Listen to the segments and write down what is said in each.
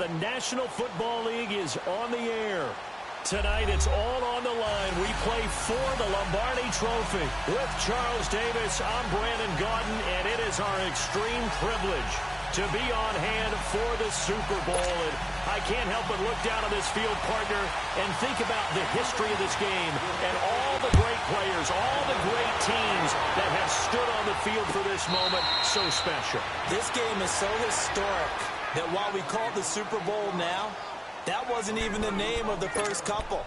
the National Football League is on the air. Tonight, it's all on the line. We play for the Lombardi Trophy. With Charles Davis, I'm Brandon Gaudin, and it is our extreme privilege to be on hand for the Super Bowl. And I can't help but look down on this field, partner, and think about the history of this game and all the great players, all the great teams that have stood on the field for this moment. So special. This game is so historic that while we call it the Super Bowl now, that wasn't even the name of the first couple.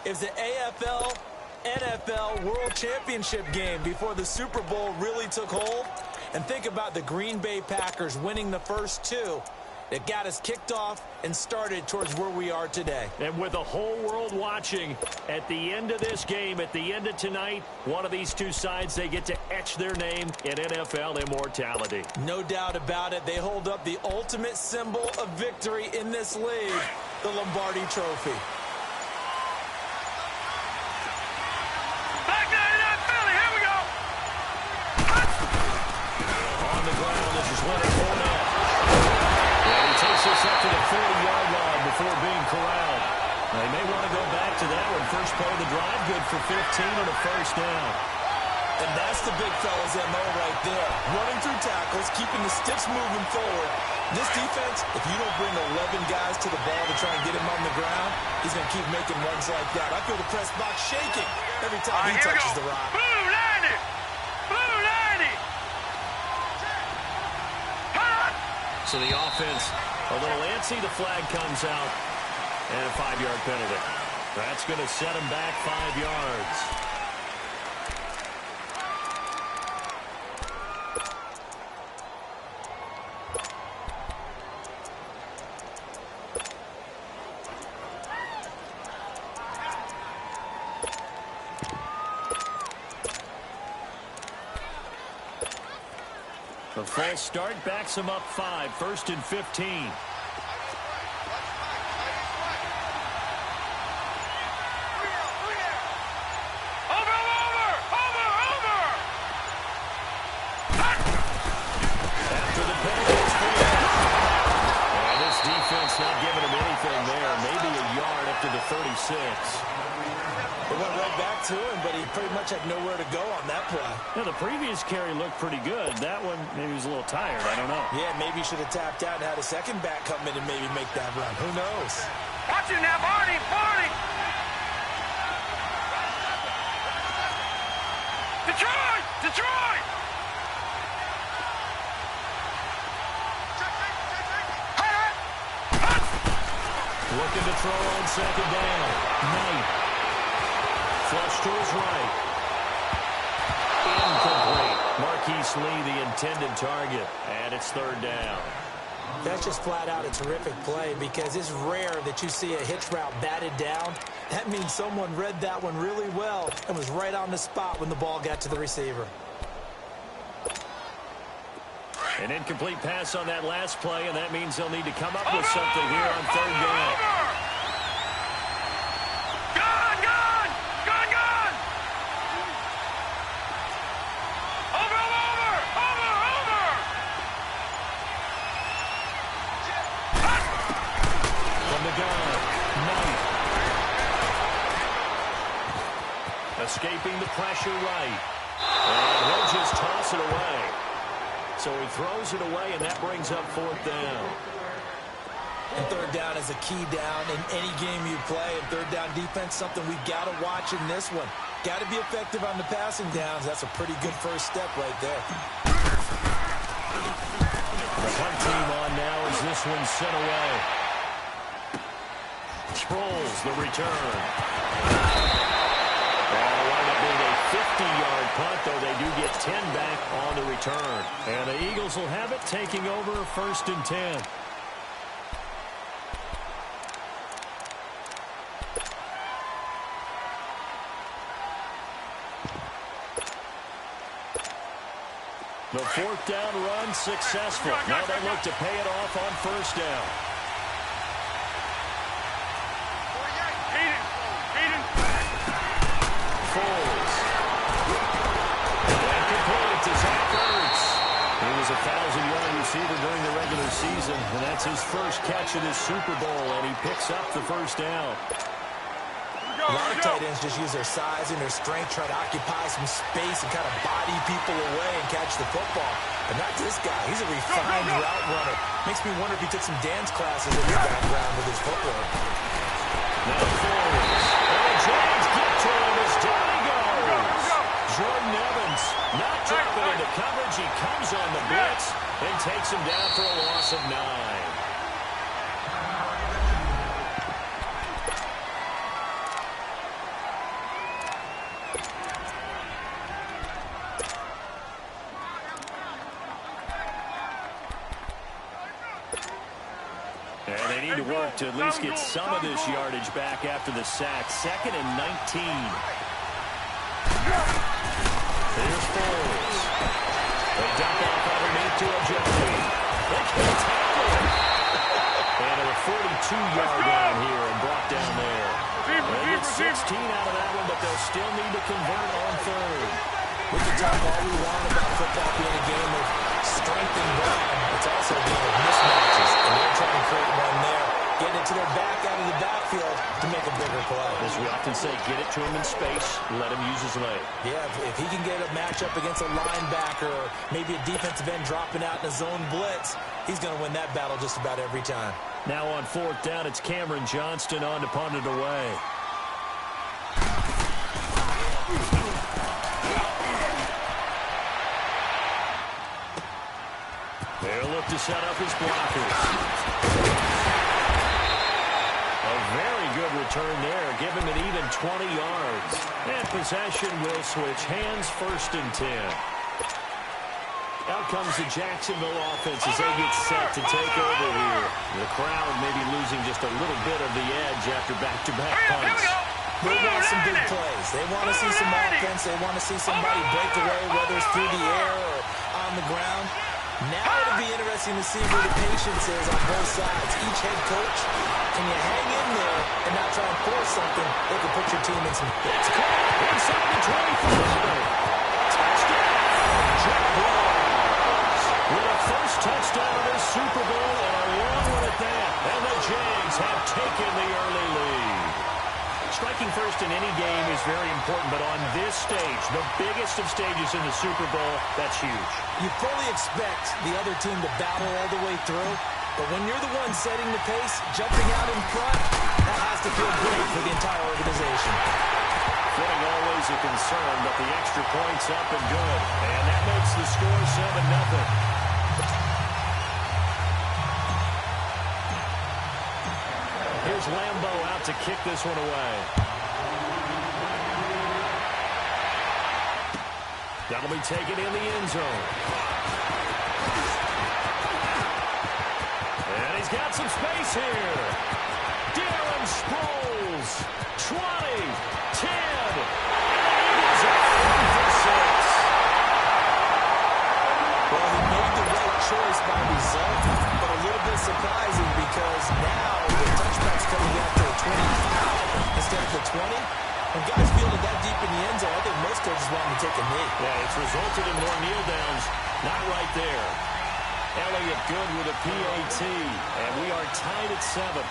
It was the AFL, NFL World Championship game before the Super Bowl really took hold. And think about the Green Bay Packers winning the first two that got us kicked off and started towards where we are today. And with the whole world watching, at the end of this game, at the end of tonight, one of these two sides, they get to etch their name in NFL immortality. No doubt about it. They hold up the ultimate symbol of victory in this league, the Lombardi Trophy. Back 99 Philly, here we go. On the ground, this is Leonard Fournette. And he takes this up to the 40-yard line before being corralled. They may want to go back to that one. First play of the drive, good for 15 and a first down. And that's the big fella's MO right there. Running through tackles, keeping the sticks moving forward. This defense, if you don't bring 11 guys to the ball to try and get him on the ground, he's going to keep making runs like that. I feel the press box shaking every time he touches the rock. Blue 90! Blue 90! So the offense a little antsy. The flag comes out. And a 5-yard penalty. That's going to set him back 5 yards. The false start backs him up 5, 1st and 15. After the penalty, it's Fournette. And this defense not giving him anything there. Maybe a yard up to the 36. They went right back to him, but he pretty much had nowhere to go on that play. Yeah, the previous carry looked pretty good. That one, maybe he was a little tired. I don't know. Yeah, maybe he should have tapped out and had a second back come in and maybe make that run. Who knows? Watch it now, Barney! Barney! Detroit! Detroit! Looking to throw on second down. Knight. Flush to his right. Incomplete. Marquise Lee, the intended target. And it's 3rd down. That's just flat out a terrific play because it's rare that you see a hitch route batted down. That means someone read that one really well and was right on the spot when the ball got to the receiver. An incomplete pass on that last play, and that means they'll need to come up with something here on 3rd down. Escaping the pressure right. And he'll just toss it away. So he throws it away, and that brings up 4th down. And 3rd down is a key down in any game you play. And 3rd down defense, something we've got to watch in this one. Got to be effective on the passing downs. That's a pretty good first step right there. The punt team on now as this one's sent away. Sproles, the return. Wound up being a 50-yard punt, though they do get 10 back on the return. And the Eagles will have it, taking over 1st and 10. The 4th down run successful. Now they look to pay it off on 1st down. Foles. And complete to Zach Ertz. He was a 1,000-yard receiver during the regular season, and that's his first catch of this Super Bowl, and he picks up the first down. A lot of tight ends just use their size and their strength, try to occupy some space and kind of body people away and catch the football. But not this guy. He's a refined route runner. Makes me wonder if he took some dance classes in his background with his footwork. Now forwards. And the Jags get to him as down he goes. Jordan Evans not dropping into coverage. He comes on the blitz and takes him down for a loss of 9. And they need to work to at least get some of this yardage back after the sack. 2nd and 19. Here's Foles. They dump off underneath to Ajay. They can't tackle him. And a 42-yard line here and brought down there. They get 16 out of that one, but they'll still need to convert on 3rd. We can talk all we want about football being a game of strength and ground. It's also a game of mismatches, and they're trying to create one there. Getting it to their back out of the backfield to make a bigger play. As we often say, get it to him in space, let him use his leg. Yeah, if he can get a matchup against a linebacker or maybe a defensive end dropping out in a zone blitz, he's going to win that battle just about every time. Now on 4th down, it's Cameron Johnston on to punt it away. They'll look to set up his blockers. A very good return there. Give him an even 20 yards. And possession will switch hands, 1st and 10. Out comes the Jacksonville offense as they get set to take over here. The crowd maybe losing just a little bit of the edge after back-to-back punts. They want some big plays. They want to see some offense. They want to see somebody break away, whether it's through the air or on the ground. Now it'll be interesting to see where the patience is on both sides. Each head coach, can you hang in there and not try and force something that could put your team in some... It's caught inside the 25. Touchdown, Jaguars. With a first touchdown of this Super Bowl and a long one at that. And the Jags have taken the early lead. Striking first in any game is very important, but on this stage, the biggest of stages in the Super Bowl, that's huge. You fully expect the other team to battle all the way through, but when you're the one setting the pace, jumping out in front, that has to feel great for the entire organization. Footing always a concern, but the extra point's up and good, and that makes the score 7-0. Here's Lambeau out to kick this one away. That'll be taken in the end zone. And he's got some space here. Darren Sproles. 20, 10. Eagles are 1 for 6. Well, he made the right choice by result, but a little bit surprising because now the touchback's coming after a 25 instead of the 20. When guys fielded that deep in the end zone, I think most coaches want to take a knee. Yeah, it's resulted in more kneel downs. Not right there. Elliott good with a PAT, and we are tied at 7.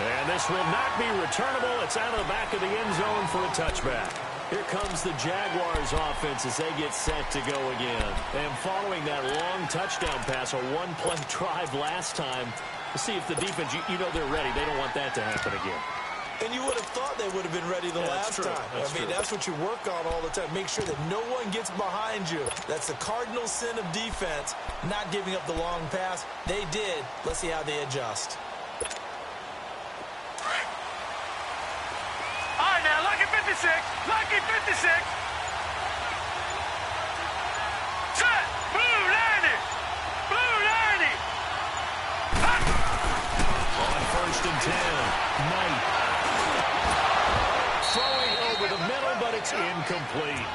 And this will not be returnable. It's out of the back of the end zone for a touchback. Here comes the Jaguars offense as they get set to go again. And following that long touchdown pass, a one-play drive last time, to see if the defense, you know they're ready. They don't want that to happen again. And you would have thought they would have been ready the last time. That's what you work on all the time. Make sure that no one gets behind you. That's the cardinal sin of defense, not giving up the long pass. They did. Let's see how they adjust. All right, now, lucky 56. Lucky 56. Set. Blue 90. Blue 90. On 1st and 10. Knight. Throwing over the middle, but it's incomplete.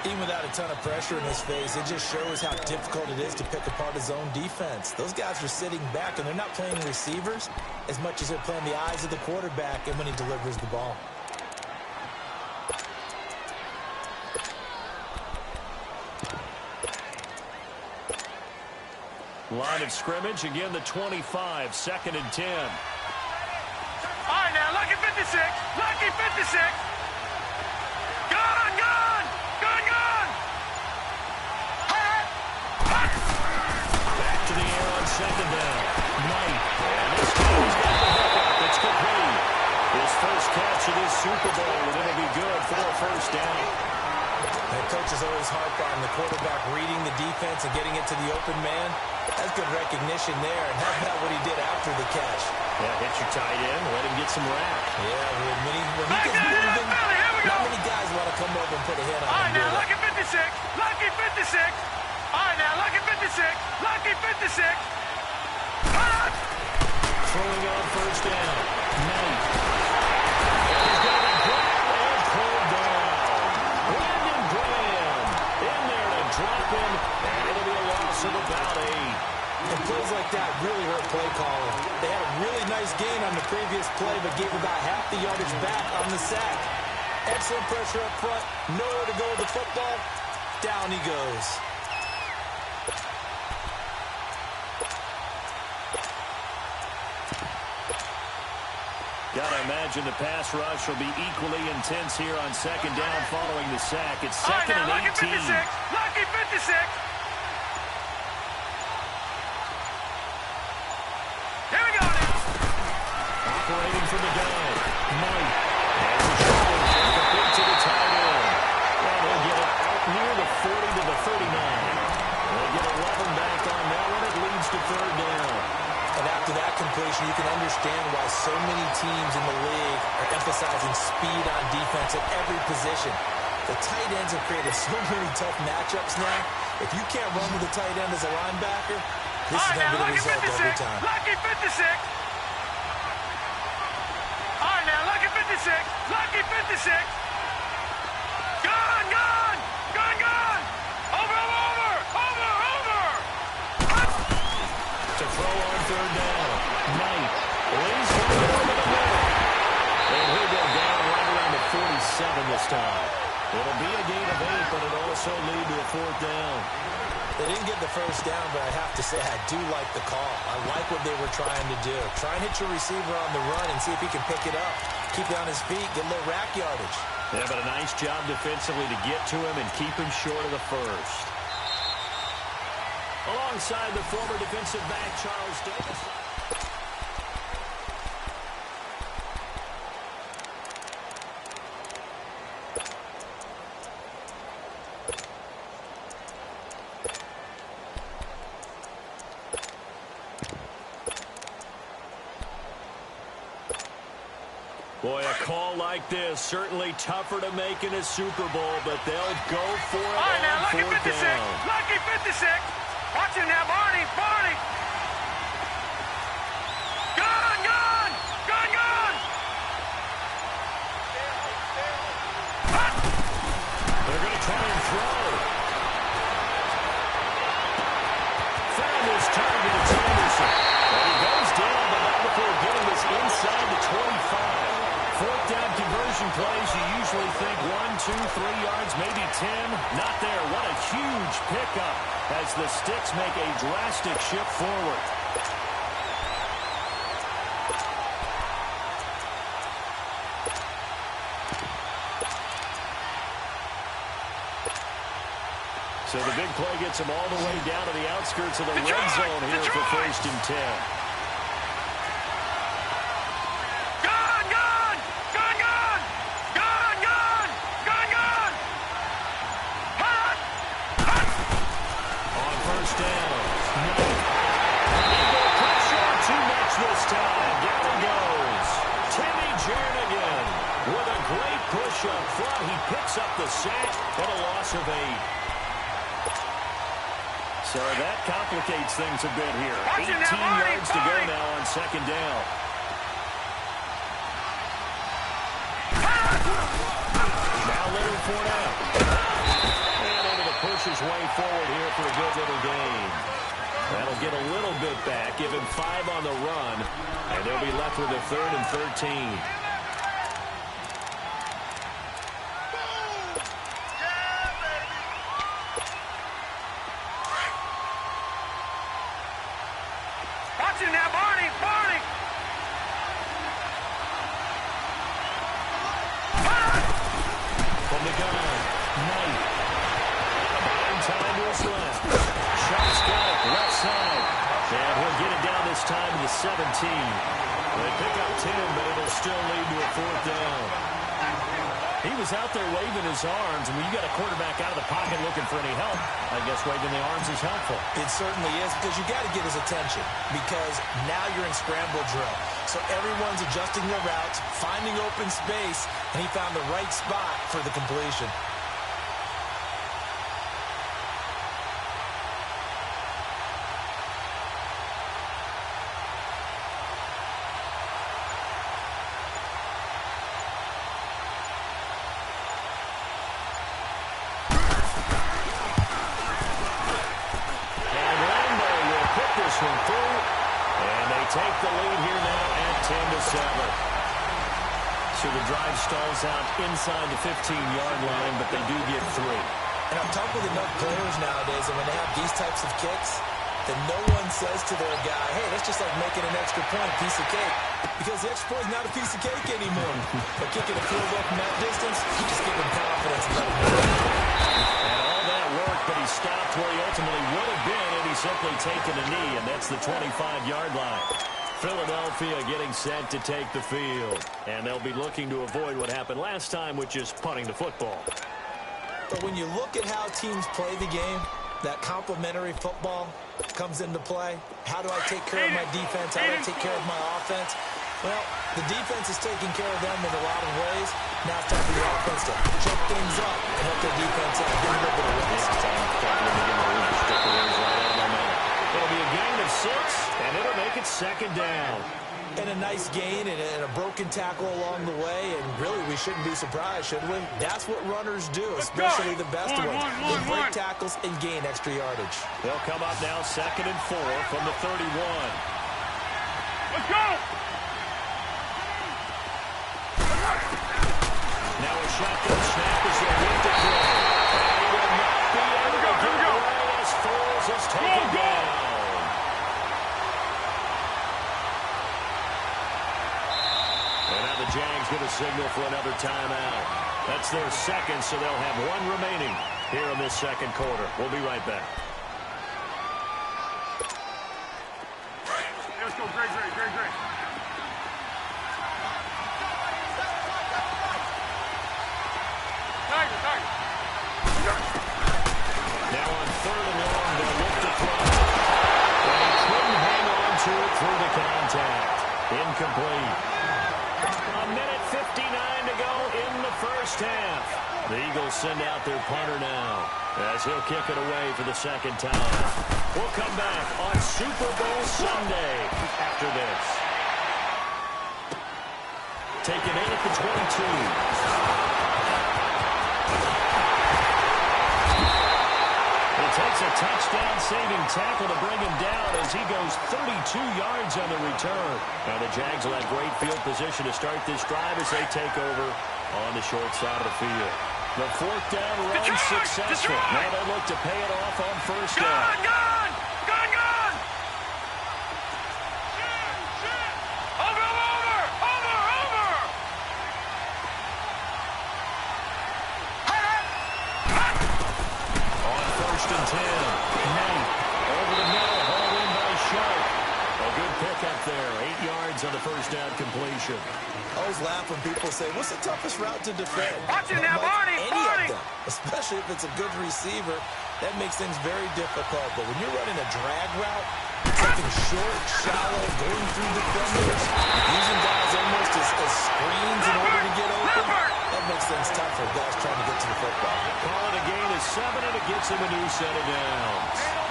Even without a ton of pressure in his face, it just shows how difficult it is to pick apart his own defense. Those guys are sitting back, and they're not playing receivers as much as they're playing the eyes of the quarterback and when he delivers the ball. Line of scrimmage, again the 25, 2nd and 10. All right, now, lucky 56. Lucky 56. Gun, gun. Gun, gun. Back to the air on 2nd down. Knight. And this time he's got the hook up. It's complete. His first catch of this Super Bowl, and it'll be good for a first down. The coach is always harp on the quarterback reading the defense and getting it to the open man. That's good recognition there. And how about what he did after the catch? Yeah, hit your tight end, let him get some rap. Yeah, when he gets moving, not many guys want to come over and put a hit on him. All right, now, lucky 56. Lucky 56. All right, now, lucky 56. Lucky 56. Throwing on first down. Knight. And he's going to be grabbed and pulled down. Brandon Graham in there to drop him, and it'll be a loss of about 8. And plays like that really hurt play calling. They had a really nice gain on the previous play, but gave about half the yardage back on the sack. Excellent pressure up front. Nowhere to go with the football. Down he goes. Gotta imagine the pass rush will be equally intense here on 2nd down following the sack. It's All right, 2nd now, and lucky 18. 56. Lucky 56. Here we go now. Operating from the gun. Knight has a shot and complete to the tight end. And he'll get it out near the 40 to the 39. They'll get 11 back on that one. It leads to 3rd down. And after that completion, you can understand why so many teams in the league are emphasizing speed on defense at every position. The tight ends have created so many tough matchups now. If you can't run with the tight end as a linebacker, this is going to be the result every time. Lucky 56. All right, now, lucky 56. Lucky 56. Gun, gun. Gun, gun. Over, over, over, over. To throw on 3rd down. Knight leans forward over the middle. And he'll go down right around the 47 this time. It'll be a gain of 8, but it'll also lead to a 4th down. They didn't get the first down, but I have to say I do like the call. I like what they were trying to do. Try and hit your receiver on the run and see if he can pick it up. Keep it on his feet, get a little rack yardage. Yeah, but a nice job defensively to get to him and keep him short of the first. Alongside the former defensive back, Charles Davis. Boy, a call like this, certainly tougher to make in a Super Bowl, but they'll go for it All right, now, on lucky 4th 56. down. Lucky 56. Watch him now, Barney. Barney. Gun, gun. Gun, gun. They're going to try and throw. Found his target, it's Anderson. And he goes down, but not before getting this inside the 25. 4th down conversion plays, you usually think 1, 2, 3 yards, maybe 10. Not there. What a huge pickup as the Sticks make a drastic shift forward. So the big play gets him all the way down to the outskirts of the red zone here for 1st and 10. Gun, gun. Gun, gun. Gun, gun. Gun, gun. Hot. Hot. On 1st down. Eagle pressure too much this time. Down he goes. Timmy Jernigan with a great push up front. He picks up the sack and a loss of 8. So that complicates things a bit here. 18 yards to go now on 2nd down. Now Leonard Fournette. And able to push his way forward here for a good little gain. That'll get a little bit back, give him 5 on the run, and they'll be left with a 3rd and 13. Watch it now, Barney! Barney! From the gun, Knight. Buying time to his left. Shot's got it, left side. And he'll get it down this time to the 17. They pick up 10, but it'll still lead to a 4th down. He was out there waving his arms, and when you got a quarterback out of the pocket looking for any help, I guess waving the arms is helpful. It certainly is, because you got to get his attention, because now you're in scramble drill. So everyone's adjusting their routes, finding open space, and he found the right spot for the completion. Take the lead here now at 10-7. So the drive stalls out inside the 15-yard line, but they do get 3. And I'm talking with enough players nowadays, and when they have these types of kicks, then no one says to their guy, hey, that's just like making an extra point, piece of cake. Because the extra point is not a piece of cake anymore. But kicking a field goal from that distance, you just give him confidence. And all that work, but he stopped where he ultimately would have been had he simply taken a knee, and that's the 25-yard line. Philadelphia getting set to take the field. And they'll be looking to avoid what happened last time, which is punting the football. But when you look at how teams play the game, that complementary football comes into play. How do I take care of my defense? How do I take care of my offense? Well, the defense is taking care of them in a lot of ways. Now it's time for the offense to check things up and help their defense out. Give them a little bit of rest. It'll be a gain of 6, and it'll make it 2nd down. And a nice gain and a broken tackle along the way, and really we shouldn't be surprised, should we? That's what runners do, especially the best ones. They break tackles and gain extra yardage. They'll come up now 2nd and 4 from the 31. Let's go! Now a shotgun snap as they hit the throw. And he will not be able to get away as Foles is taken down. And now the Jags get a signal for another timeout. That's their 2nd, so they'll have 1 remaining here in this 2nd quarter. We'll be right back. Let's go, great. Now on 3rd and long, they'll look to throw. And he couldn't hang on to it through the contact. Incomplete. A minute 59 to go in the first half. The Eagles send out their punter now as he'll kick it away for the 2nd time. We'll come back on Super Bowl Sunday after this. Taken in at the 22. Takes a touchdown-saving tackle to bring him down as he goes 32 yards on the return. Now the Jags will have great field position to start this drive as they take over on the short side of the field. The 4th down run successful. Now they look to pay it off on 1st down. Gone! There, 8 yards on the 1st down completion. I always laugh when people say, what's the toughest route to defend? Watch it now, Barney! Any of them, especially if it's a good receiver, that makes things very difficult. But when you're running a drag route, taking short, shallow, going through defenders, using guys almost as screens in order to get open, that makes things tough for guys trying to get to the football. Call it a gain of 7, and it gets him a new set of downs.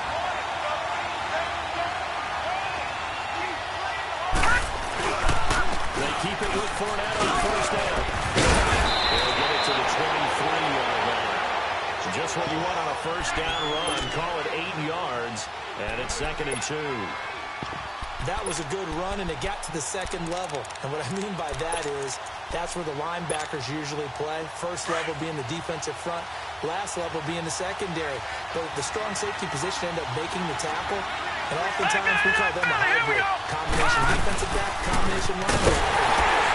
Keep it with Fournette on the 1st down. They'll get it to the 23-yard line. So just what you want on a 1st down run. Call it 8 yards, and it's 2nd and 2. That was a good run, and it got to the 2nd level. And what I mean by that is that's where the linebackers usually play. First level being the defensive front, last level being the secondary. But the strong safety position ended up making the tackle. And oftentimes we call them a hybrid. Combination defensive back, combination linebacker.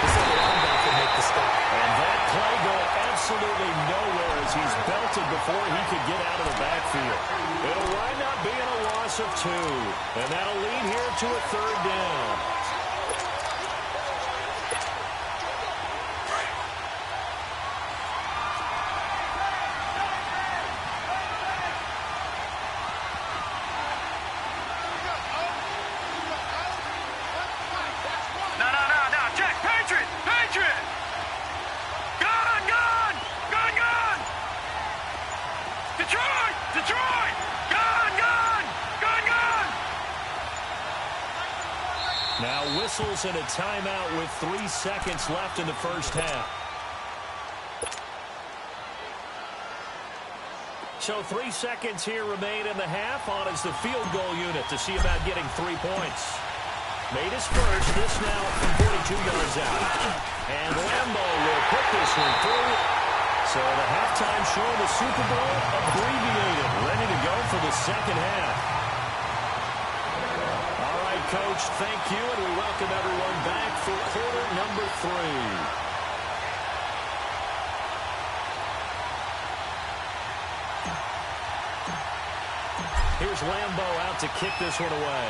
We saw the linebacker make the stop. And that play going absolutely nowhere as he's belted before he could get out of the backfield. It'll wind up being a loss of 2. And that'll lead here to a 3rd down. Now whistles and a timeout with 3 seconds left in the first half. So 3 seconds here remain in the half. On is the field goal unit to see about getting 3 points. Made his first. This now from 42 yards out. And Lambo will put this one through. So the halftime show of the Super Bowl abbreviated. Ready to go for the second half. Coach, thank you, and we welcome everyone back for quarter number 3. Here's Lambo out to kick this one away.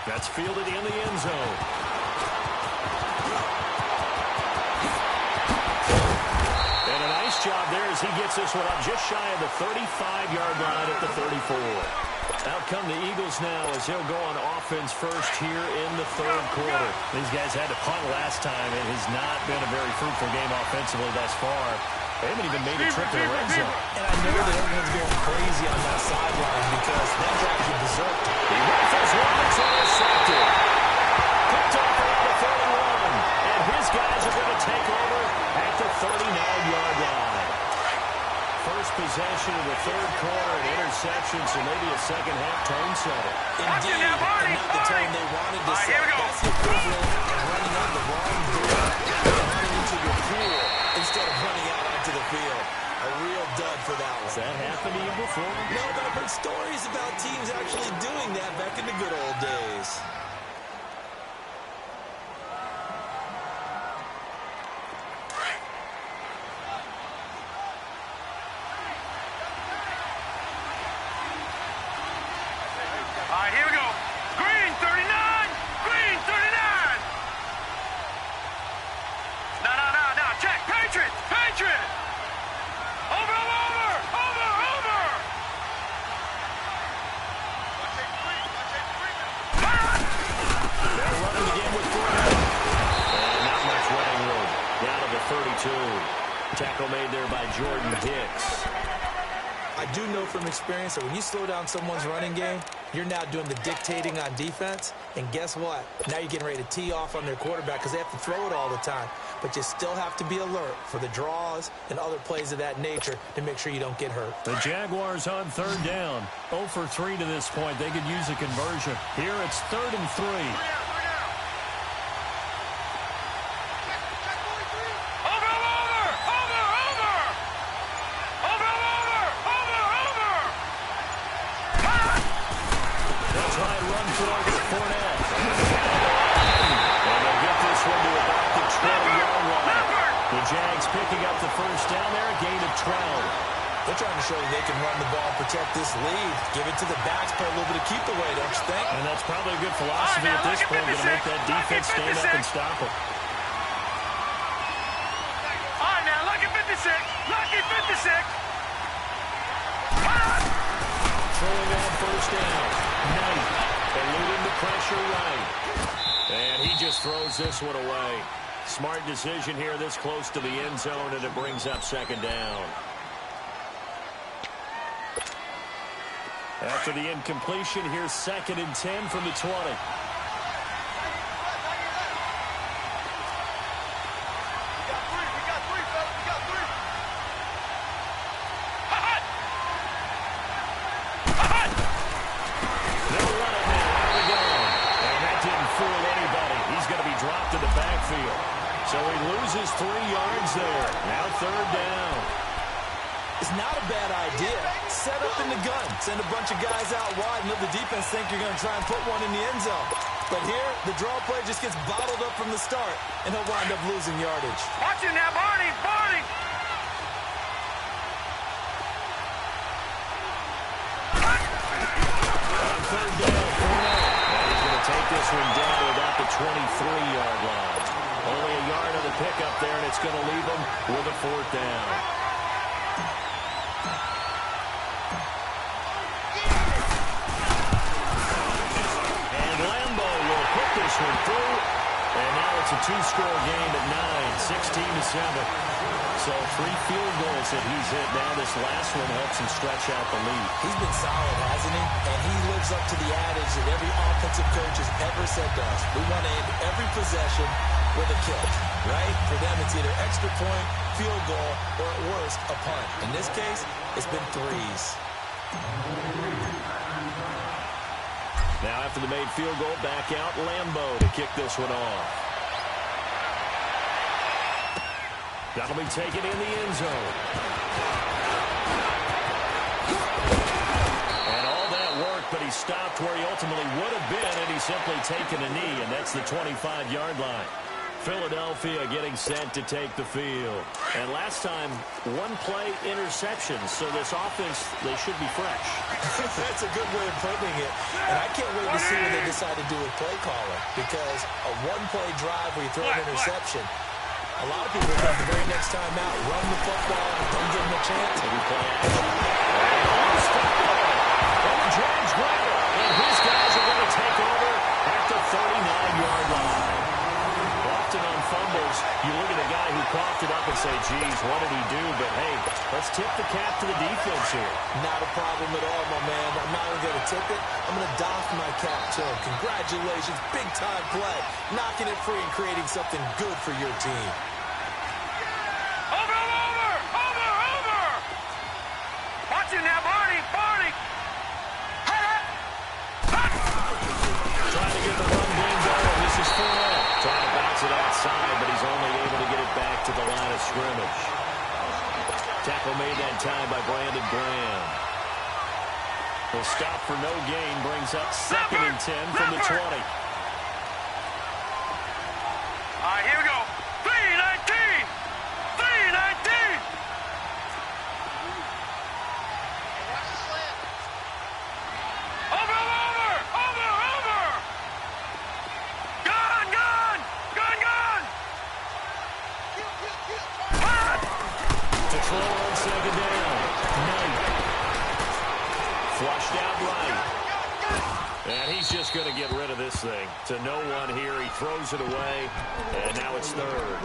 That's fielded in the end zone. Job there as he gets this one up just shy of the 35-yard line at the 34. Out come the Eagles now as he'll go on offense first here in the 3rd quarter. These guys had to punt last time. It has not been a very fruitful game offensively thus far. They haven't even made a trip to the red zone. And I know that everyone's going crazy on that sideline because that drives you berserk. He rifles one, it's intercepted. Picked off around the 31. And his guys are going to take over at the 39-yard line. First possession of the 3rd quarter, an interception, so maybe a second-half tone setter. Indeed, and not the tone they wanted to set. That's the equivalent of running out the wrong door and running into your pool instead of running out onto the field. A real dud for that one. Has that happened to you before? No, but I've heard stories about teams actually doing that back in the good old days. Tackle made there by Jordan Hicks. I do know from experience that when you slow down someone's running game, you're now doing the dictating on defense. And guess what? Now you're getting ready to tee off on their quarterback because they have to throw it all the time. But you still have to be alert for the draws and other plays of that nature to make sure you don't get hurt. The Jaguars on 3rd down. 0 for 3 to this point. They could use a conversion. Here it's 3rd and 3. Jags picking up the first down there, a gain of 12. They're trying to show that they can run the ball, protect this lead, give it to the backs, play a little bit of keep away, don't you think? And that's probably a good philosophy at this point, going to make that defense stand up and stop it. All right, now, lucky 56, lucky 56. Throwing on first down. Knight eluding the pressure right. And he just throws this one away. Smart decision here this close to the end zone, and it brings up 2nd down. After the incompletion, here's 2nd and 10 from the 20. They'll run it now. Here we go. And that didn't fool anybody. He's going to be dropped to the backfield. So he loses 3 yards there. Now 3rd down. It's not a bad idea. Set up in the gun. Send a bunch of guys out wide and let the defense think you're going to try and put one in the end zone. But here, the draw play just gets bottled up from the start, and he'll wind up losing yardage. Watch it now, Barney! Barney! On third down, Fournette. And he's going to take this one down about the 23-yard line. Only a yard of the pickup there, and it's going to leave him with a fourth down. This one through, and now it's a two-score game at 9, 16-7. So 3 field goals that he's hit now. This last one helps him stretch out the lead. He's been solid, hasn't he? And he lives up to the adage that every offensive coach has ever said to us. We want to end every possession with a kick, right? For them, it's either extra point, field goal, or at worst, a punt. In this case, it's been threes. Now after the made field goal, back out Lambeau to kick this one off. That'll be taken in the end zone. And all that work, but he stopped where he ultimately would have been, and he's simply taken a knee, and that's the 25-yard line. Philadelphia getting set to take the field. And last time, one-play interception, so this offense, they should be fresh. That's a good way of putting it. And I can't wait to see what they decide to do with play calling, because a one-play drive where you throw an interception, a lot of people think the very next time out, run the football and don't give them a chance. Maybe play action. And the Jags grab it. And his guys are going to take over at the 39-yard line. Often on fumbles, you look at a guy who coughed it up and say, geez, what did he do? But, hey, let's tip the cap to the defense here. Not a problem at all, my man. I'm not even going to tip it. I'm going to doff my cap to him. Congratulations. Big-time play. Knocking it free and creating something good for your team. Over! Watch it now, Barney! Trying to get the run game going. This is Fournette. Trying to bounce it outside, but he's only able to get it back to the line of scrimmage. Tackle made that time by Brandon Graham. The stop for no gain brings up 2nd and 10 from the 20. All right, here we go. 3-19! Over! Gun! To throw on 2nd down. Knight. Flushed out right. And he's just going to get rid of this thing. To no one here. He throws it away. And now it's 3rd.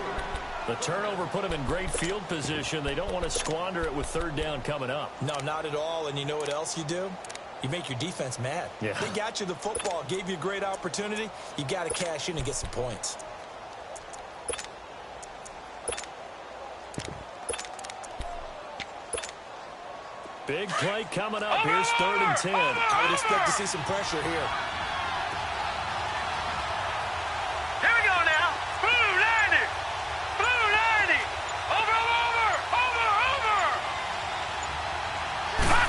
The turnover put him in great field position. They don't want to squander it with 3rd down coming up. No, not at all. And you know what else you do? You make your defense mad. Yeah. They got you the football, gave you a great opportunity. You got to cash in and get some points. Big play coming up. Here's 3rd and 10. I would expect to see some pressure here. Here we go now. Blue 90! Over!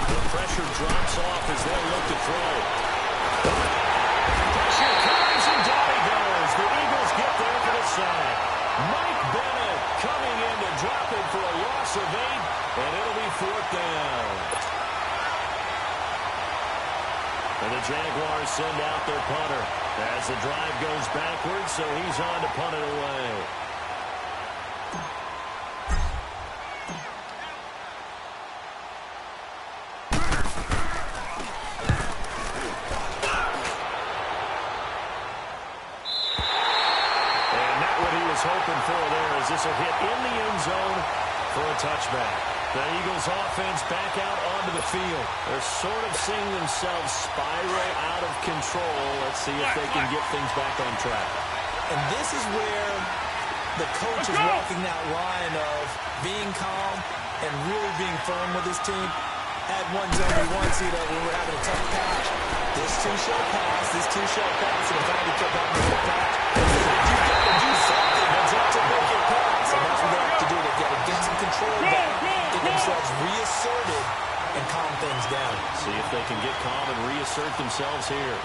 The pressure drops off as they look to throw. Pressure comes and down he goes. The Eagles get there for the sack. Mike Bennett coming in to drop it for a loss of 8, and it'll be 4th down. And the Jaguars send out their punter as the drive goes backwards, so he's on to punt it away. Hoping for there as this will hit in the end zone for a touchback. The Eagles offense back out onto the field. They're sort of seeing themselves spiral out of control. Let's see if they can get things back on track. And this is where the coach is walking that line of being calm and really being firm with his team. Had one zone we once, we were having a tough patch. This two shall pass, and if I had to keep having a tough patch, you got to do something to make it pass. And that's what they have to do. They got to get some control back in the themselves reasserted and calm things down. See if they can get calm and reassert themselves here.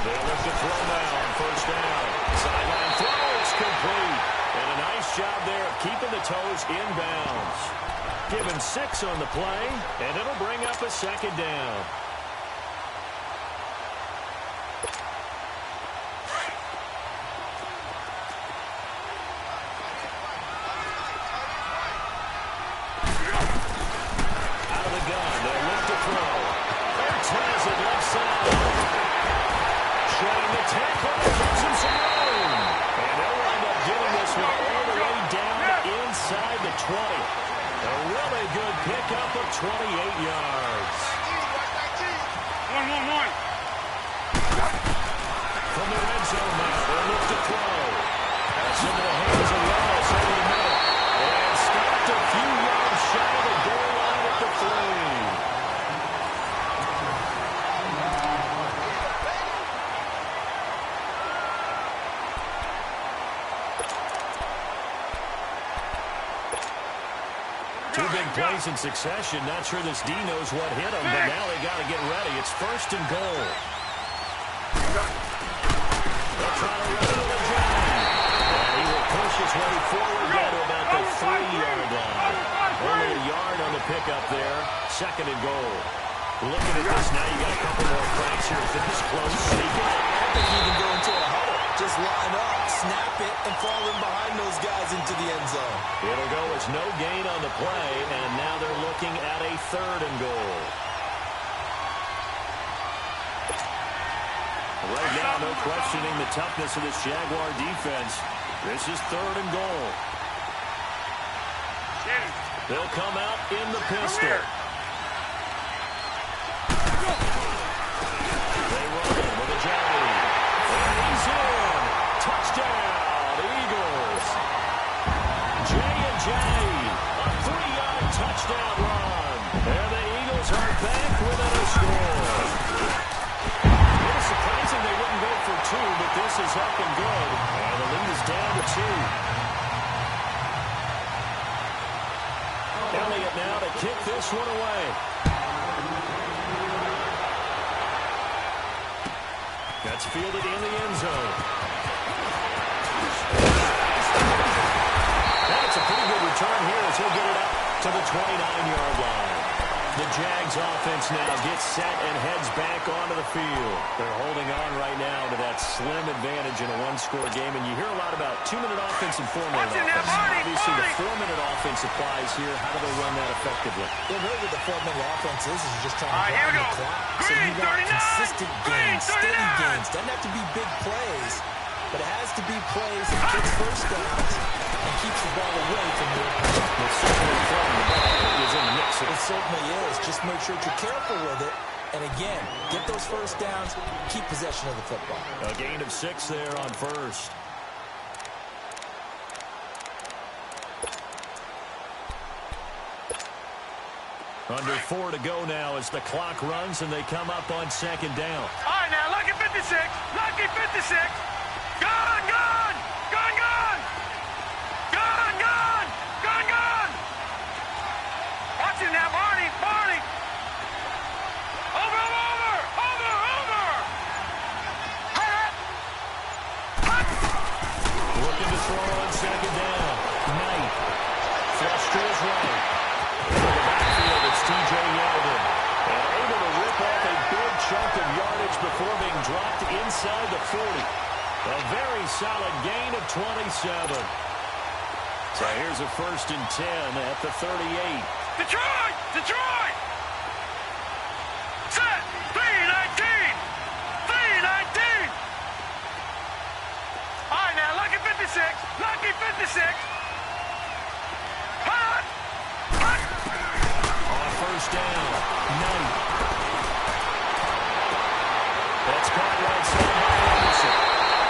They'll look to throw now on first down. Sideline throw, it's complete. And a nice job there of keeping the toes in bounds. Given 6 on the play, and it'll bring up a second down. Out of the gun, they'll look to throw. Ertz has it left side. Trying to tackle, gives him some room. And they'll wind up getting this one all the way down inside the 20. A really good pickup of 28 yards. 1-1-1. From the red zone now, they'll look to throw. That's into the hands of Ross over the middle. And stopped a few yards shy of the goal line at the 3. Two big plays in succession. Not sure this D knows what hit him, but now they got to get ready. It's first and goal. They'll try to run into the Jags. And he will push his way forward down to about the 3-yard line. Only a yard on the pickup there. Second and goal. Looking at this now, you got a couple more cracks here. If it's close, sneak it. I think you can go into a huddle. Just line up, snap it, and fall in behind those guys into the end zone. It'll go as no gain on the play, and now they're looking at a third and goal. Right now, no questioning the toughness of this Jaguar defense. This is third and goal. They'll come out in the pistol. They run in with a Jags. And he's in. Touchdown, Eagles. J&J, a 3-yard touchdown run. And the Eagles are back within a score. It was surprising they wouldn't go for 2, but this is up and good. And the lead is down to 2. Elliott now to kick this one away. That's fielded in the end zone. That's a pretty good return here as he'll get it up to the 29-yard line. The Jags offense now gets set and heads back onto the field. They're holding on right now to that slim advantage in a one-score game, and you hear a lot about 2-minute offense and 4-minute offense. Obviously, the 4-minute offense applies here. How do they run that effectively? Well, really what the 4-minute offense is just trying to run the clock. So you got consistent gains, steady gains. Doesn't have to be big plays, but it has to be plays that gets first downs and keeps the ball away from your opponent. It's certainly throwing the ball is in the mix. It certainly is. Just make sure that you're careful with it. And again, get those first downs, keep possession of the football. A gain of 6 there on first. Under 4 to go now as the clock runs and they come up on second down. All right, now, lucky 56. Lucky 56. Gone, gone. Gone, gone. Gone, gone. Gone, gone. Watch it now, Barney. Barney. Over, over, over, over. Hut. Hut. Looking to throw on second down. Knight. Flush to his right. In the backfield, it's T.J. Yeldon. And able to rip off a big chunk of yardage before being dropped inside the 40. A very solid gain of 27. So here's a first and 10 at the 38. Detroit! Detroit! Set! 3-19! 3-19! All right, now, lucky 56. Lucky 56. Hut! Hut! On first down, Knight. That's caught right side by Anderson.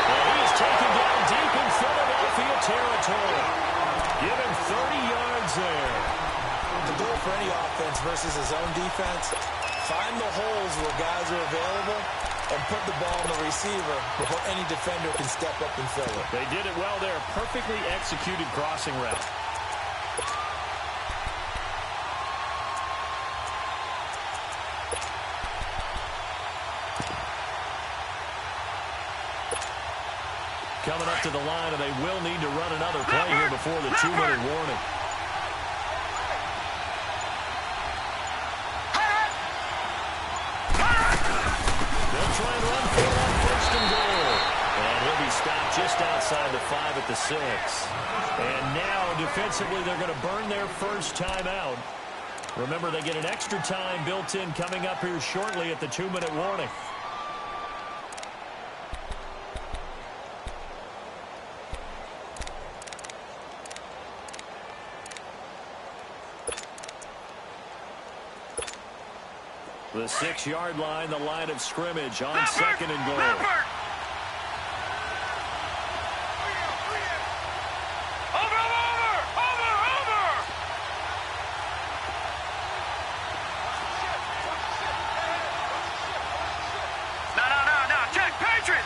And he is taken down deep in Philadelphia territory. Give him 30 yards there. The goal for any offense versus his own defense, find the holes where guys are available and put the ball on the receiver before any defender can step up and fill it. They did it well there. Perfectly executed crossing route. Coming up to the line, and they will need to run another play here before the 2-minute warning. They'll try and run for it on 1st and goal. And he'll be stopped just outside the 5 at the 6. And now, defensively, they're going to burn their first timeout. Remember, they get an extra time built in coming up here shortly at the 2-minute warning. The 6-yard line, the line of scrimmage on 2nd and goal. Leopard. Over. No. Check. Patriot.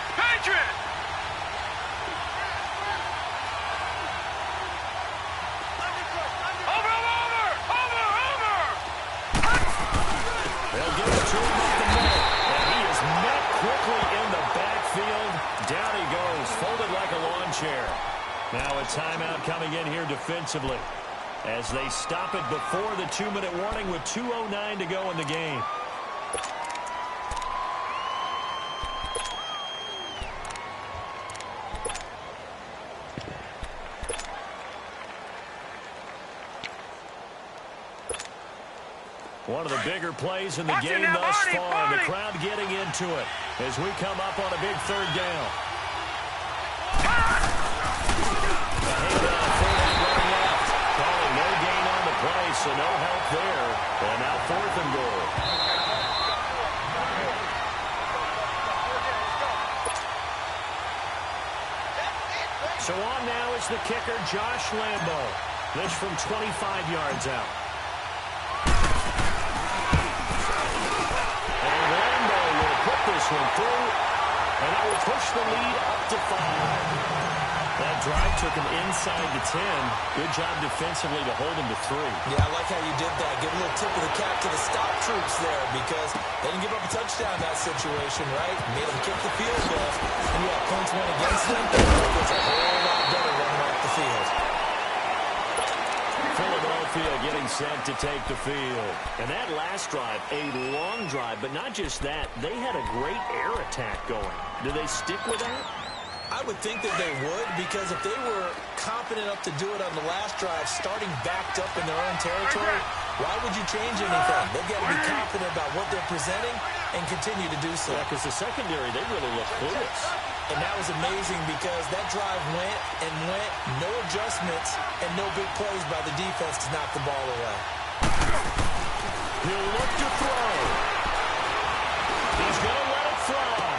They'll give it to him up the middle. And he is met quickly in the backfield. Down he goes, folded like a lawn chair. Now a timeout coming in here defensively as they stop it before the 2-minute warning with 2:09 to go in the game. One of the bigger plays in the game thus far. The crowd getting into it as we come up on a big 3rd down. The handoff forward running left. Calling no gain on the play, so no help there. And now 4th and goal. So on now is the kicker, Josh Lambo. This from 25 yards out. This one through, and that will push the lead up to 5. That drive took him inside the 10. Good job defensively to hold him to 3. Yeah, I like how you did that. Give a little tip of the cap to the stop troops there because they didn't give up a touchdown in that situation, right? Made them kick the field goal, and yeah, points went against them. It was a whole lot better running off the field. Philadelphia getting set to take the field. And that last drive, a long drive, but not just that. They had a great air attack going. Do they stick with that? I would think that they would because if they were confident enough to do it on the last drive, starting backed up in their own territory, why would you change anything? They've got to be confident about what they're presenting and continue to do so. Yeah, because the secondary, they really look clueless. And that was amazing because that drive went, no adjustments, and no big plays by the defense to knock the ball away. He'll look to throw. He's going to let it fly.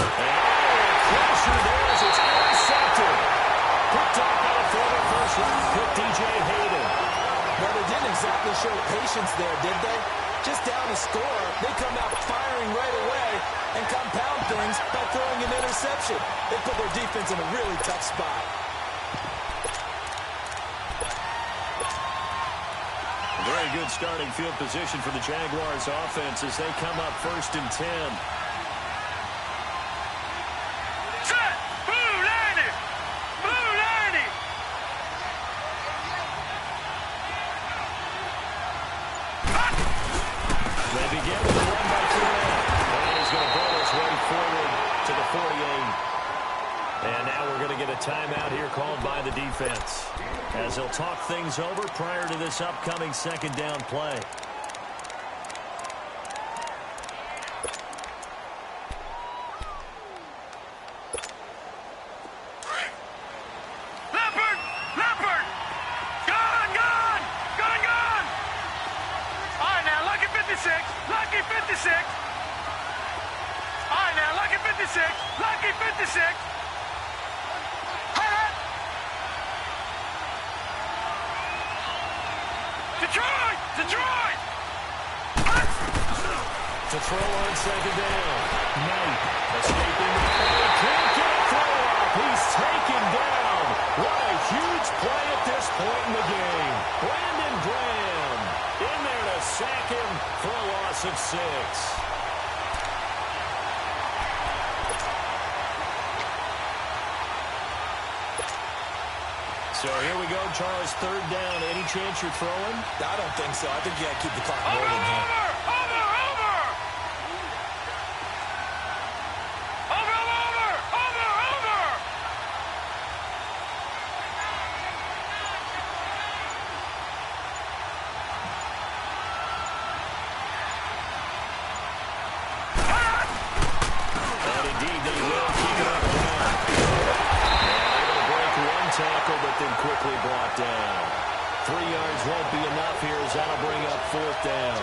And pressure there as it's intercepted. Picked off by the former first-round pick, DJ Hayden. Well, they didn't exactly show patience there, did they? Just down to score, they come out firing right away and compound things by throwing an interception. They put their defense in a really tough spot. A very good starting field position for the Jaguars offense as they come up 1st and 10. Set! Blue 90! Blue 90! They begin with a run by Tourette. And he's going to ball his way forward to the 48. And now we're going to get a timeout here called by the defense as they'll talk things over prior to this upcoming 2nd down play. Leopard! Gone! All right, now, lucky 56. All right, now, lucky 56. Detroit! To throw on 2nd down. Knight escaping the play. Can't get a throw up. He's taken down. What a huge play at this point in the game. Brandon Graham in there to sack him for a loss of 6. So here we go, Charles, 3rd down. Any chance you're throwing? I don't think so. I think you got to keep the clock rolling here. And indeed, they will keep it up now. And able to break one tackle, but then quickly brought down. 3 yards won't be enough here as that'll bring up 4th down.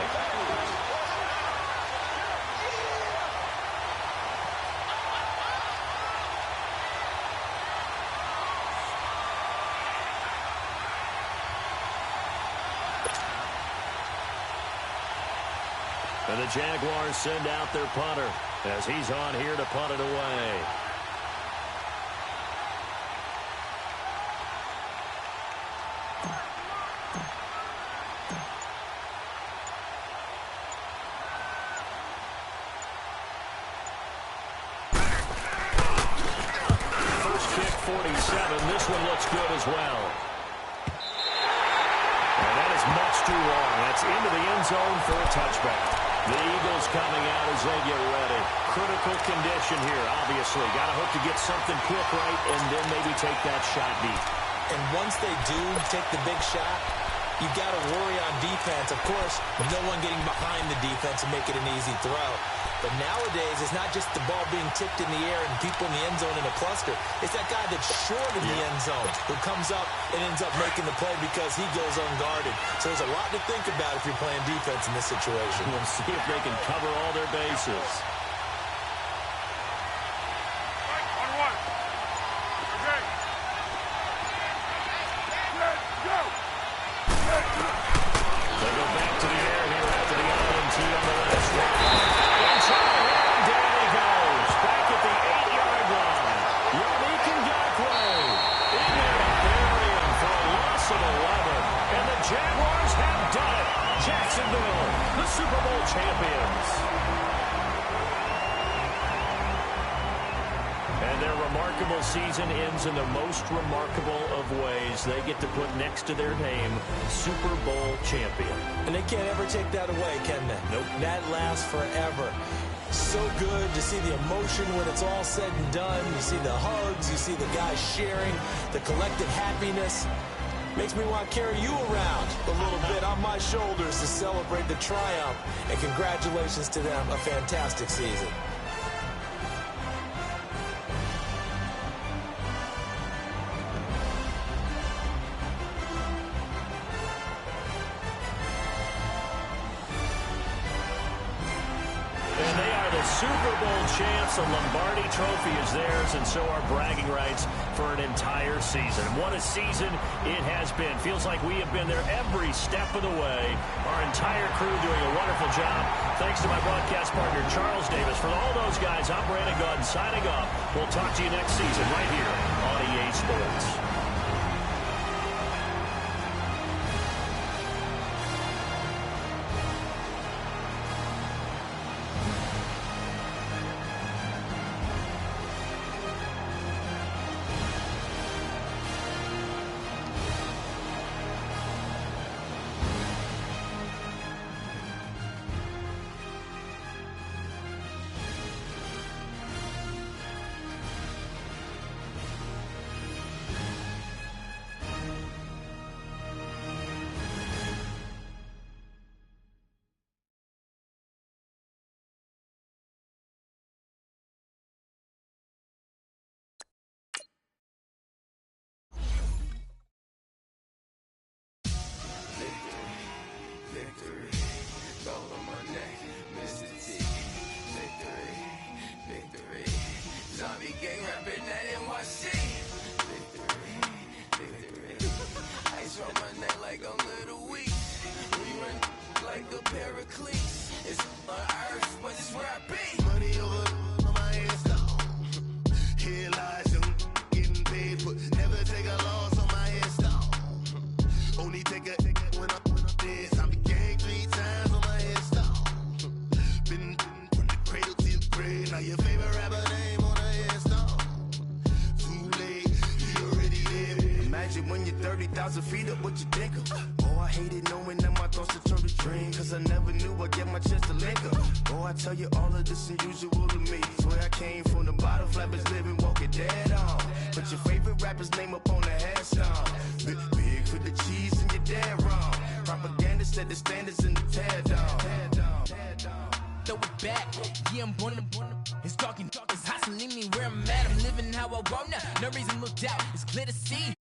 And the Jaguars send out their punter as he's on here to punt it away. First kick, 47. This one looks good as well. And that is much too long. That's into the end zone for a touchback. The Eagles coming out as they get ready. Critical condition here, obviously. Got to hope to get something quick right and then maybe take that shot deep. And once they do take the big shot, you got to worry on defense. Of course, no one getting behind the defense and make it an easy throw. But nowadays, it's not just the ball being tipped in the air and people in the end zone in a cluster. It's that guy that's short in the end zone who comes up and ends up making the play because he goes unguarded. So there's a lot to think about if you're playing defense in this situation. We'll see if they can cover all their bases. They go back to the air here after the island tee on the last drive. Inside, and down he goes. Back at the 8-yard line. Yannick Ngakoue in there to bury him for a loss of 11. And the Jaguars have done it. Jacksonville, the Super Bowl champions. And their remarkable season ends in the most remarkable of ways. They get to put next to their name, Super Bowl champion. And they can't ever take that away, can they? Nope. That lasts forever. So good to see the emotion when it's all said and done. You see the hugs, you see the guys sharing, the collective happiness. Makes me want to carry you around a little bit on my shoulders to celebrate the triumph. And congratulations to them, a fantastic season. Super Bowl champs. The Lombardi Trophy is theirs, and so are bragging rights for an entire season. What a season it has been. Feels like we have been there every step of the way. Our entire crew doing a wonderful job. Thanks to my broadcast partner, Charles Davis. For all those guys, I'm Brandon Gaudin signing off. We'll talk to you next season right here on EA Sports. but never take a loss on my headstone. Only take a when I'm dead. I be gang 3 times on my headstone. Been from the cradle to the grave. Now your favorite rapper name on a headstone. Too late, he already there. Imagine when you're 30,000 feet up, what you think of? Oh, I hated knowing that my thoughts would turn to dream. Cause I never knew I'd get my chance to link up. Oh, I tell you all of this unusual to me. Swear I came from the bottom, flappers living, walking dead on. Put your favorite rapper's name up on the headstone. Big for the cheese and you're dead wrong. Propaganda set the standards in the tear down. Throw it back, yeah, I'm born it's talking, it's hustling me where I'm at. I'm living how I want now, no reason to look out. It's clear to see,